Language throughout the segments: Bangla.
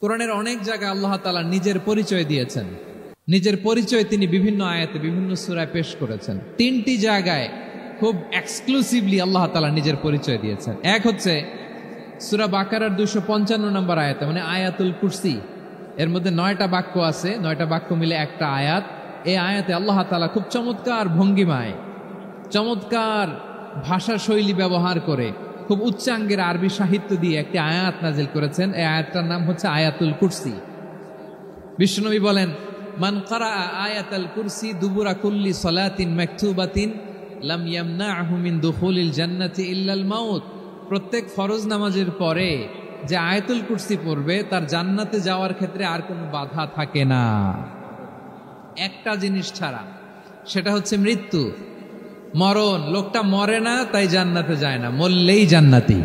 কোরআনের অনেক জায়গায় আল্লাহ তাআলা নিজের পরিচয় দিয়েছেন। নিজের পরিচয় তিনি বিভিন্ন আয়াতে বিভিন্ন সূরায় পেশ করেছেন। তিনটি জায়গায় খুব এক্সক্লুসিভলি আল্লাহ তাআলা নিজের পরিচয় দিয়েছেন। এক হচ্ছে সূরা বাকারার 255 নম্বর আয়াতে, মানে আয়াতুল কুরসি। এর মধ্যে 9টা বাক্য আছে, 9টা বাক্য মিলে একটা আয়াত। এই আয়াতে আল্লাহ তাআলা খুব চমৎকার ভঙ্গিমায়, চমৎকার ভাষা শৈলী ব্যবহার করে, খুব উচ্চাঙ্গের আরবি সাহিত্য দিয়ে একটি আয়াত নাজিল করেছেন। এই আয়াতটার নাম হচ্ছে আয়াতুল কুরসি। বিশ্বনবী বলেন, মান ক্বারাআ আয়াতাল কুরসি দুবুরা কুল্লি সালাতিন মাকতুবাতিন লাম ইয়ামনাহু মিন দুখুলিল জান্নাতি ইল্লাল মাউত। প্রত্যেক ফরজ নামাজের পরে যে আয়াতুল কুরসি পড়বে তার জান্নাতে যাওয়ার ক্ষেত্রে আর কোনো বাধা থাকে না, একটা জিনিস ছাড়া, সেটা হচ্ছে মৃত্যু, মরণ। লোকটা মরে না তাই জান্নাতে যায় না, মরলেই জান্নাতি।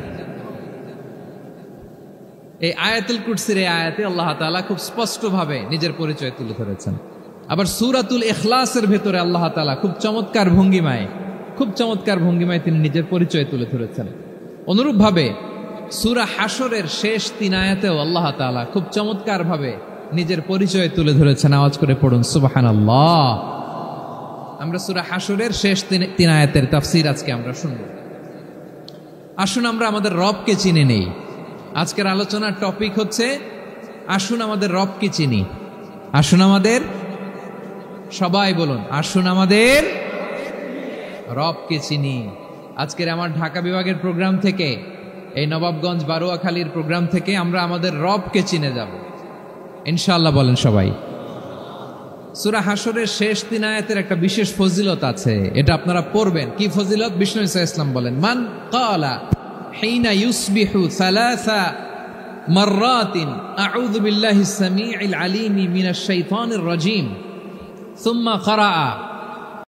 এই আয়াতুল কুরসির এই আয়াতে আল্লাহ তাআলা খুব স্পষ্টভাবে নিজের পরিচয় তুলে ধরেছেন। আবার সূরাতুল ইখলাসের ভেতরে আল্লাহ তাআলা খুব চমৎকার ভঙ্গিমায় তিনি নিজের পরিচয় তুলে ধরেছেন। অনুরূপভাবে সূরা হাশরের শেষ 3 আয়াতেও আল্লাহ তাআলা খুব চমৎকার ভাবে নিজের পরিচয় তুলে ধরেছেন। আওয়াজ করে পড়ুন সুবহানাল্লাহ। আমরা সূরা হাশরের শেষ 3 আয়াতের তাফসীর আজকে আমরা শুনব। আসুন আমরা আমাদের রবকে চিনে নেই। আজকের আলোচনার টপিক হচ্ছে আসুন আমাদের রবকে চিনি। আসুন আমাদের, সবাই বলুন, আসুন আমাদের রবকে চিনি। আজকের আমার ঢাকা বিভাগের প্রোগ্রাম থেকে, এই নবাবগঞ্জ বারুয়াখালীর প্রোগ্রাম থেকে আমরা আমাদের রবকে চিনে যাব ইনশাআল্লাহ। বলেন সবাই। সূরা হাশরের শেষ 3 আয়াতের একটা বিশেষ ফজিলত আছে, এটা আপনারা পড়বেন। কি ফজিলত? বিষ্ণু ঈসা ইসলাম বলেন, মান ক্বালা হিনা ইউসবিহু সালাসা মাররাতিন আউযু বিল্লাহিস সামিউল আলীম মিনাশ শাইতানির রাজীম সুম্মা ক্বারাআ